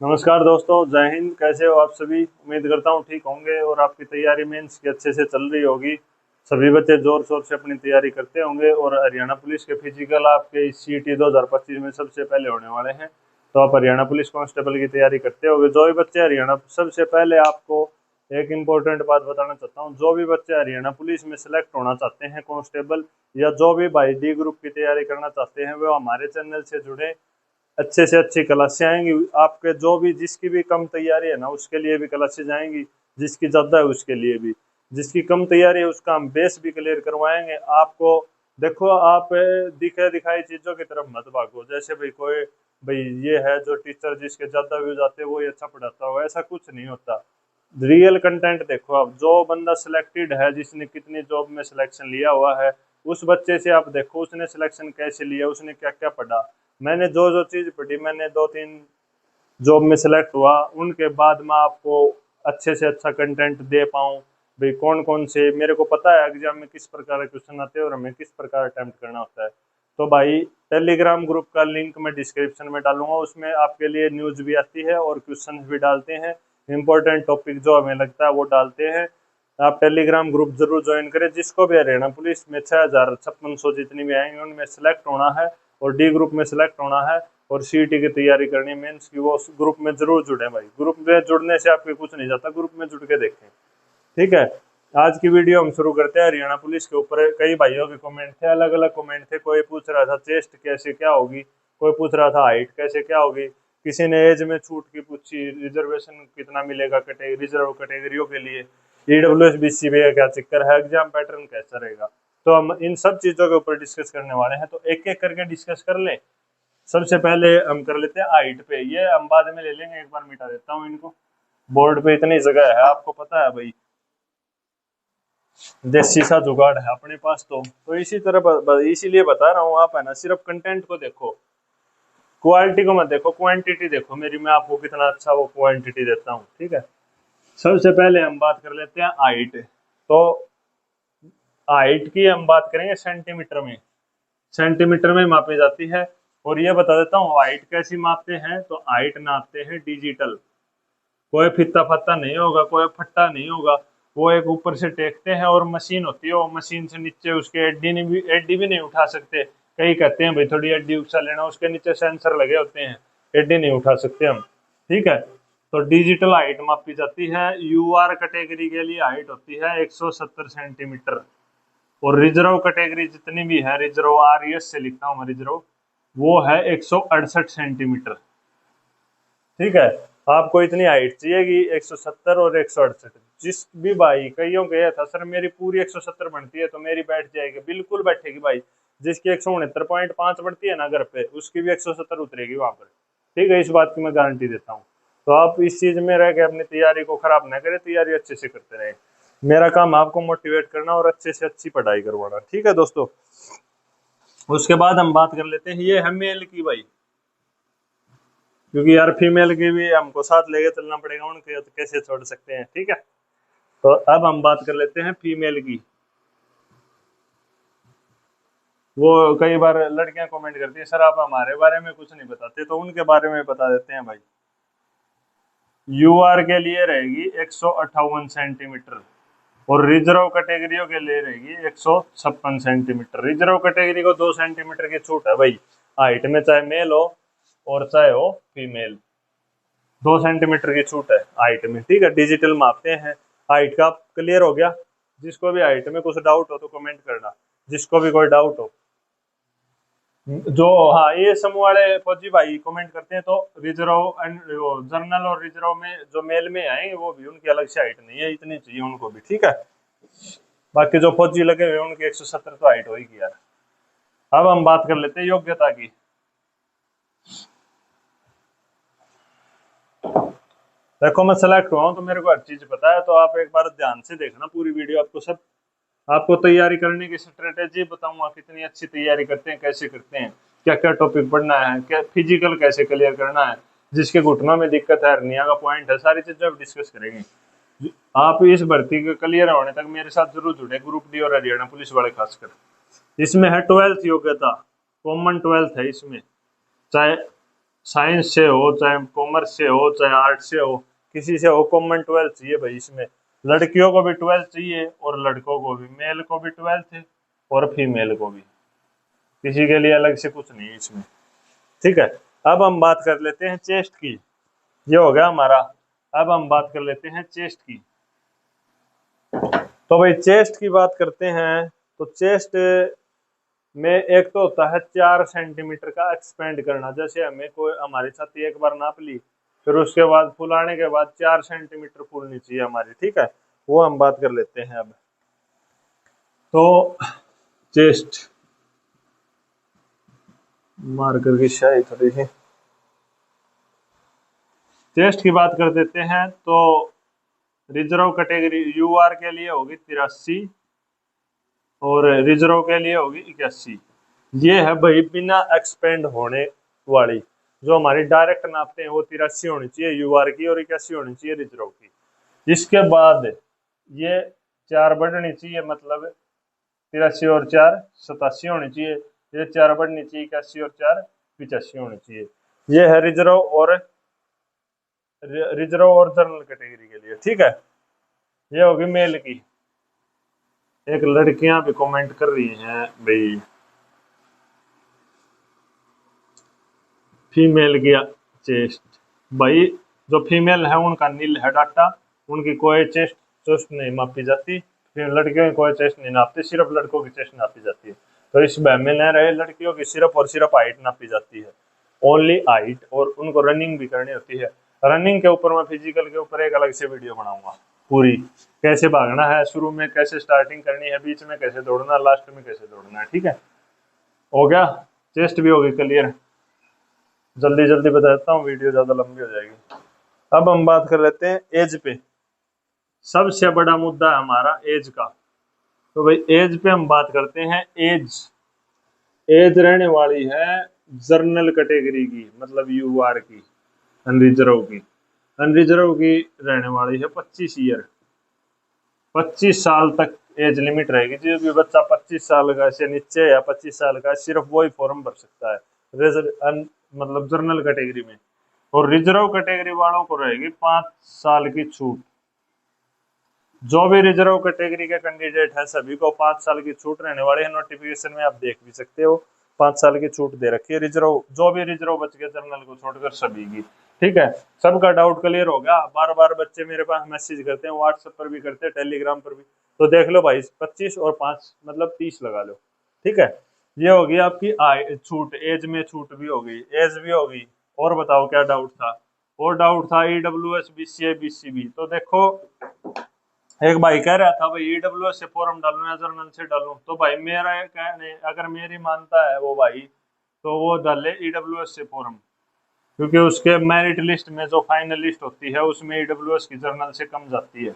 नमस्कार दोस्तों, जय हिंद। कैसे हो आप सभी? उम्मीद करता हूँ ठीक होंगे और आपकी तैयारी मेंस की अच्छे से चल रही होगी। सभी बच्चे जोर शोर से अपनी तैयारी करते होंगे और हरियाणा पुलिस के फिजिकल आपके इस CET 2025 में सबसे पहले होने वाले हैं। तो आप हरियाणा पुलिस कांस्टेबल की तैयारी करते होंगे। जो भी बच्चे हरियाणा, सबसे पहले आपको एक इम्पोर्टेंट बात बताना चाहता हूँ। जो भी बच्चे हरियाणा पुलिस में सेलेक्ट होना चाहते हैं कांस्टेबल, या जो भी भाई D ग्रुप की तैयारी करना चाहते हैं, वो हमारे चैनल से जुड़े। अच्छे से अच्छी क्लासें आएंगी आपके। जो भी जिसकी भी कम तैयारी है ना, उसके लिए भी क्लासेज आएंगी। जिसकी ज़्यादा है उसके लिए भी। जिसकी कम तैयारी है उसका हम बेस भी क्लियर करवाएंगे आपको। देखो, आप दिखे दिखाई चीज़ों की तरफ मत भागो। जैसे भाई ये है जो टीचर जिसके ज़्यादा व्यूज आते हैं वो ही अच्छा पढ़ाता हो, ऐसा कुछ नहीं होता। रियल कंटेंट देखो। आप जो बंदा सिलेक्टेड है, जिसने कितनी जॉब में सिलेक्शन लिया हुआ है, उस बच्चे से आप देखो उसने सिलेक्शन कैसे लिया, उसने क्या क्या पढ़ा। मैंने जो जो चीज़ पढ़ी, मैंने 2-3 जॉब में सेलेक्ट हुआ, उनके बाद मैं आपको अच्छे से अच्छा कंटेंट दे पाऊँ। भाई कौन कौन से मेरे को पता है एग्जाम में किस प्रकार के क्वेश्चन आते हैं और हमें किस प्रकार अटेम्प्ट करना होता है। तो भाई, टेलीग्राम ग्रुप का लिंक मैं डिस्क्रिप्शन में डालूंगा। उसमें आपके लिए न्यूज़ भी आती है और क्वेश्चन भी डालते हैं। इंपॉर्टेंट टॉपिक जो हमें लगता है वो डालते हैं। आप टेलीग्राम ग्रुप जरूर ज्वाइन करें। जिसको भी हरियाणा पुलिस में 6,5600 जितनी भी आएंगे उनमें सेलेक्ट होना है और D ग्रुप में सेलेक्ट होना है और CET की तैयारी करनी है मेंस की, वो उस ग्रुप में जरूर जुड़े भाई। ग्रुप में जुड़ने से आपके कुछ नहीं जाता, ग्रुप में जुड़ के देखें। ठीक है। आज की वीडियो हम शुरू करते हैं हरियाणा पुलिस के ऊपर। कई भाइयों के कमेंट थे, अलग अलग कमेंट थे। कोई पूछ रहा था चेस्ट कैसे क्या होगी, कोई पूछ रहा था हाइट कैसे क्या होगी, किसी ने एज में छूट की पूछी, रिजर्वेशन कितना मिलेगा कैटेगरी रिजर्व कैटेगरियों के लिए, EWS BC का क्या चक्कर है, एग्जाम पैटर्न कैसा रहेगा। तो हम इन सब चीज़ों के ऊपर डिस्कस करने वाले हैं, तो एक एक करके डिस्कस कर लें। सबसे पहले हम कर लेते हैं हाइट पे। ये हम बाद में ले लेंगे, एक बार मिटा देता हूँ इनको। बोर्ड पे इतनी जगह है, आपको पता है भाई, देसी सा जुगाड़ है अपने पास। तो इसी तरह इसीलिए बता रहा हूँ। आप है ना, सिर्फ कंटेंट को देखो, क्वालिटी को मत देखो, क्वांटिटी देखो मेरी। मैं आपको कितना अच्छा वो क्वांटिटी देता हूँ। ठीक है। सबसे पहले हम बात कर लेते हैं हाइट। तो हाइट की हम बात करेंगे सेंटीमीटर में। सेंटीमीटर में मापी जाती है। और ये बता देता हूँ हाइट कैसी मापते हैं। तो हाइट नापते हैं डिजिटल। कोई फित्ता फत्ता नहीं होगा, कोई फट्टा नहीं होगा। वो एक ऊपर से टेकते हैं और मशीन होती है, वो मशीन से नीचे उसके एडी भी नहीं उठा सकते। कई कहते हैं भाई थोड़ी एडी उछा लेना, उसके नीचे सेंसर लगे होते हैं, एडी नहीं उठा सकते हम। ठीक है। तो डिजिटल हाइट मापी जाती है। UR कैटेगरी के लिए हाइट होती है 170 सेंटीमीटर। और रिजर्व कैटेगरी जितनी भी है, रिजर्व RES से लिखता हूँ मैं रिजर्व, वो है 168 सेंटीमीटर। ठीक है। आपको इतनी हाइट चाहिए कि 170 और 168। जिस भी भाई, कईयों के ये था सर मेरी पूरी 170 बनती है तो मेरी बैठ जाएगी, बिल्कुल बैठेगी भाई। जिसकी 169.5 बढ़ती है ना घर पे, उसकी भी 170 उतरेगी वहां पर। ठीक है, इस बात की मैं गारंटी देता हूँ। तो आप इस चीज में रह के अपनी तैयारी को खराब ना करें, तैयारी अच्छे से करते रहे। मेरा काम आपको मोटिवेट करना और अच्छे से अच्छी पढ़ाई करवाना। ठीक है दोस्तों। उसके बाद हम बात कर लेते हैं, ये है मेल की भाई, क्योंकि यार फीमेल की भी हमको साथ लेके चलना पड़ेगा, उनके तो कैसे छोड़ सकते हैं। ठीक है। तो अब हम बात कर लेते हैं फीमेल की। वो कई बार लड़कियां कमेंट करती है सर आप हमारे बारे में कुछ नहीं बताते, तो उनके बारे में बता देते हैं भाई। UR के लिए रहेगी 158 सेंटीमीटर और रिजर्व कैटेगरियों के लिए रहेगी 156 सेंटीमीटर। रिजर्व कैटेगरी को 2 सेंटीमीटर की छूट है भाई, हाइट में, चाहे मेल हो और चाहे हो फीमेल। 2 सेंटीमीटर की छूट है हाइट में। ठीक है। डिजिटल मापते हैं। हाइट का क्लियर हो गया। जिसको भी हाइट में कुछ डाउट हो तो कमेंट करना, जिसको भी कोई डाउट हो। जो, हाँ, ये समूह वाले फौजी भाई कमेंट करते हैं, तो रिजर्व एंड जर्नल और रिजर्व में जो मेल में आएंगे वो भी, उनकी अलग से हाइट नहीं है, इतनी चाहिए उनको भी। ठीक है। बाकी जो फौजी लगे हुए उनकी 170 तो हाइट होगी यार। अब हम बात कर लेते हैं योग्यता की। देखो, मैं सेलेक्ट हुआ हूँ तो मेरे को हर चीज पता है। तो आप एक बार ध्यान से देखना पूरी वीडियो, आपको सब, आपको तैयारी करने की स्ट्रेटेजी बताऊंगा, कितनी अच्छी तैयारी करते हैं, कैसे करते हैं, क्या क्या टॉपिक पढ़ना है, क्या फिजिकल कैसे क्लियर करना है, जिसके घुटनों में दिक्कत है, हर्निया का पॉइंट है, सारी चीजें अब डिस्कस करेंगे। आप इस भर्ती के क्लियर होने तक मेरे साथ जरूर जुड़े, ग्रुप D और हरियाणा पुलिस वाले खासकर। इसमें है 12th योग्यता, कॉमन 12th है इसमें। चाहे साइंस से हो, चाहे कॉमर्स से हो, चाहे आर्ट से हो, किसी से हो, कॉमन 12 चाहिए भाई इसमें। लड़कियों को भी 12 चाहिए और लड़कों को भी, मेल को भी 12 और फीमेल को भी, किसी के लिए अलग से कुछ नहीं है इसमें। ठीक है, अब हम बात कर लेते हैं चेस्ट की। ये हो गया हमारा। अब हम बात कर लेते हैं चेस्ट की। तो भाई चेस्ट की बात करते हैं तो चेस्ट में एक तो होता है 4 सेंटीमीटर का एक्सपेंड करना। जैसे हमें कोई हमारी छाती एक बार नाप ली, फिर उसके बाद फुलाने के बाद 4 सेंटीमीटर फूलनी चाहिए हमारी। ठीक है, वो हम बात कर लेते हैं अब। तो चेस्ट मार करके शायद थोड़ी सी चेस्ट की बात कर देते हैं। तो रिजर्व कैटेगरी यूआर के लिए होगी 83 और रिजर्व के लिए होगी 81। ये है भाई बिना एक्सपेंड होने वाली। जो हमारी डायरेक्ट नापते हैं वो 83 होनी चाहिए यूआर की और 81 होनी चाहिए रिजर्व की। इसके बाद ये 4 बढ़नी चाहिए, मतलब 83 और 4 87 होनी चाहिए। ये 4 बढ़नी चाहिए 81 और 4 85 होनी चाहिए। ये है रिजर्व और जनरल कैटेगरी के लिए। ठीक है, ये होगी मेल की। एक लड़कियां भी कमेंट कर रही हैं भाई फीमेल की चेस्ट। भाई जो फीमेल है उनका नील है डाटा, उनकी कोई चेस्ट नहीं मापी जाती। फिर लड़कियों की कोई चेस्ट नहीं नापती, सिर्फ लड़कों की चेस्ट नापी जाती है। तो इस बहम में न रहे, लड़कियों की सिर्फ और सिर्फ हाइट नापी जाती है, ओनली हाइट। और उनको रनिंग भी करनी होती है। रनिंग के ऊपर मैं फिजिकल के ऊपर एक अलग से वीडियो बनाऊंगा पूरी, कैसे भागना है, शुरू में कैसे स्टार्टिंग करनी है, बीच में कैसे दौड़ना, लास्ट में कैसे दौड़ना है। ठीक है, हो गया, चेस्ट भी होगी क्लियर। जल्दी जल्दी बताता हूँ, वीडियो ज्यादा लंबी हो जाएगी। अब हम बात कर लेते हैं एज पे। सबसे बड़ा मुद्दा है हमारा एज का। तो भाई एज पे हम बात करते हैं। एज एज रहने वाली है जर्नल कैटेगरी की, मतलब यूआर की, अनरिजर्व की। अनरिजर्व की रहने वाली है 25 ईयर। 25 साल तक एज लिमिट रहेगी। जो भी बच्चा 25 साल का से नीचे या 25 साल का, सिर्फ वही फॉर्म भर सकता है मतलब जनरल कैटेगरी में। और रिजर्व कैटेगरी वालों को रहेगी 5 साल की छूट। जो भी रिजर्व कैटेगरी के कैंडिडेट है सभी को 5 साल की छूट रहने वाली है। नोटिफिकेशन में आप देख भी सकते हो, 5 साल की छूट दे रखी है रिजर्व, जो भी रिजर्व बच गए जनरल को छोड़कर सभी की। ठीक है, सबका डाउट क्लियर हो गया। बार बार बच्चे मेरे पास मैसेज करते हैं, व्हाट्सएप पर भी करते हैं, टेलीग्राम पर भी। तो देख लो भाई, 25 और 5 मतलब 30 लगा लो। ठीक है, ये होगी आपकी छूट। एज में छूट भी होगी, एज भी होगी। और बताओ क्या डाउट था? और डाउट था ईडब्ल्यूएस, बीसीए, बीसीबी। तो देखो, एक भाई कह रहा था भाई ईडब्ल्यूएस से फॉर्म डालूं या जर्नल से डालूं। तो भाई मेरा कहने, अगर मेरी मानता है वो भाई, तो वो डाले ईडब्ल्यूएस से फॉर्म, क्योंकि उसके मेरिट लिस्ट में जो फाइनल लिस्ट होती है उसमें ईडब्ल्यूएस की जर्नल से कम जाती है।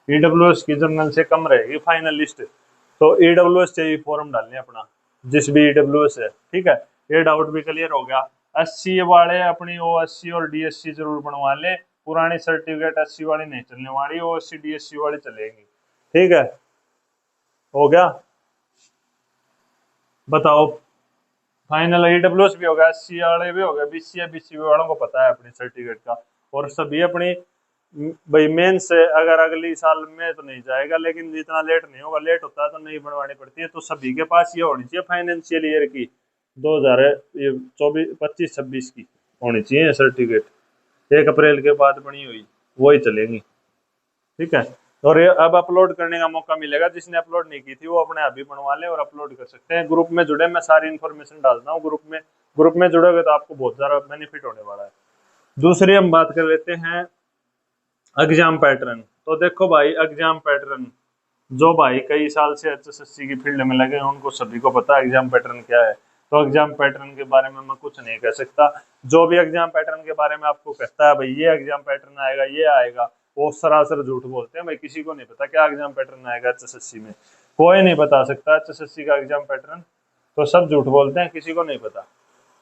ईडब्ल्यूएस की जर्नल से कम रहेगी फाइनल लिस्ट। तो ईडब्ल्यूएस से ही फॉर्म डालने अपना, जिस भी ईडब्ल्यूएस है। ठीक है, ये डाउट भी क्लियर हो गया। 80 वाले अपनी ओएससी और डीएससी जरूर बनवा ले। पुरानी सर्टिफिकेट 80 वाली नहीं चलने वाली, ओएससी डीएससी वाली चलेगी। ठीक है, हो गया। बताओ, फाइनल ईडब्ल्यूएस भी हो गया, 80 वाले भी हो गए, बीसीए बीसीबी वालों को पता है अपनी सर्टिफिकेट का। और सभी अपनी भाई मेन से अगर अगली साल में तो नहीं जाएगा, लेकिन जितना लेट नहीं होगा, लेट होता है तो नहीं बनवानी पड़ती है। तो सभी के पास ये होनी चाहिए फाइनेंशियल ईयर की 2024 25 26 की होनी चाहिए सर्टिफिकेट। 1 अप्रैल के बाद बनी हुई वही चलेंगी। ठीक है, और ये अब अपलोड करने का मौका मिलेगा। जिसने अपलोड नहीं की थी वो अपने अभी बनवा ले और अपलोड कर सकते हैं। ग्रुप में जुड़े, मैं सारी इन्फॉर्मेशन डालता हूँ ग्रुप में जुड़ोगे तो आपको बहुत सारा बेनिफिट होने वाला है। दूसरी हम बात कर लेते हैं एग्जाम पैटर्न। तो देखो भाई, एग्जाम पैटर्न जो भाई कई साल से एचएसएससी की फील्ड में लगे हैं उनको सभी को पता है एग्जाम पैटर्न क्या है। तो एग्जाम पैटर्न के बारे में मैं कुछ नहीं कह सकता। जो भी एग्जाम पैटर्न के बारे में आपको कहता है भाई ये एग्जाम पैटर्न आएगा, ये आएगा, वो सरासर झूठ बोलते हैं भाई। किसी को नहीं पता क्या एग्जाम पैटर्न आएगा एचएसएससी में, कोई नहीं बता सकता एचएसएससी का एग्जाम पैटर्न। तो सब झूठ बोलते हैं, किसी को नहीं पता।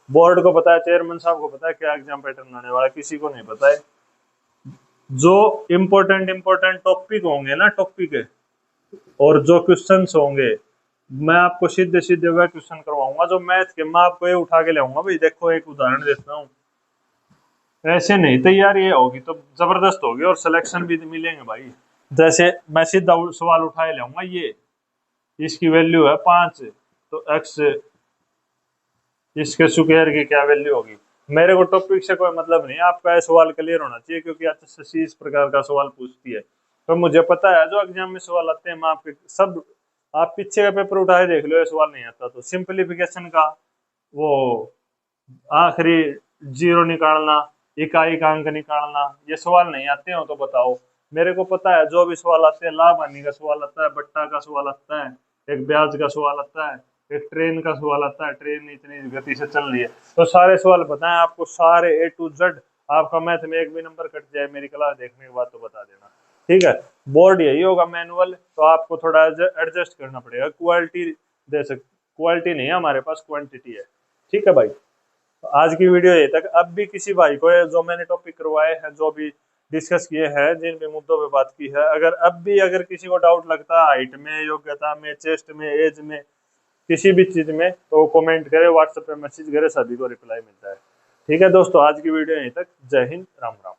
बोर्ड को पता है, चेयरमैन साहब को पता है क्या एग्जाम पैटर्न आने वाला, किसी को नहीं पता है। जो इम्पोर्टेंट टॉपिक होंगे ना, टॉपिक और जो क्वेश्चंस होंगे, मैं आपको सीधे सीधे वह क्वेश्चन करवाऊंगा जो मैथ के। मैं आपको ये उठा के लाऊंगा भाई। देखो एक उदाहरण देता हूँ, ऐसे नहीं, तैयारी ये होगी तो जबरदस्त होगी और सिलेक्शन भी मिलेंगे भाई। जैसे मैं सीधा सवाल उठाए लाऊंगा, ये इसकी वैल्यू है 5, तो एक्स इसके स्क्वायर की क्या वैल्यू होगी। मेरे को टॉपिक से कोई मतलब नहीं, आपका ये सवाल क्लियर होना चाहिए, क्योंकि एचएसएससी इस प्रकार का सवाल पूछती है। तो मुझे पता है जो एग्जाम में सवाल आते हैं मैं आपके सब, आप पीछे का पेपर उठाए देख लो, ये सवाल नहीं आता। तो सिंपलीफिकेशन का वो आखिरी जीरो निकालना, इकाई का अंक निकालना, ये सवाल नहीं आते हो तो बताओ। मेरे को पता है जो भी सवाल आते हैं, लाभ हानि का सवाल आता है, बट्टा का सवाल आता है, एक ब्याज का सवाल आता है, एक ट्रेन का सवाल आता है, ट्रेन इतनी गति से चल रही है, तो सारे सवाल पता है आपको, सारे A to Z। आपका मैथ में एक भी नंबर कट जाए मेरी क्लास देखने के बाद तो बता देना, ठीक है। बोर्ड यही होगा मैनुअल, तो आपको थोड़ा एडजस्ट करना पड़ेगा। क्वालिटी दे सक क्वालिटी नहीं है हमारे पास, क्वांटिटी है, ठीक है भाई। तो आज की वीडियो ये तक। अब भी किसी भाई को जो मैंने टॉपिक करवाए हैं, जो भी डिस्कस किए हैं, जिन भी मुद्दों पे बात की है, अगर किसी को डाउट लगता है हाइट में, योग्यता में, चेस्ट में, एज में, किसी भी चीज में, तो कमेंट करे, व्हाट्सएप पे मैसेज करे, सभी को रिप्लाई मिलता है। ठीक है दोस्तों, आज की वीडियो यहीं तक। जय हिंद, राम राम।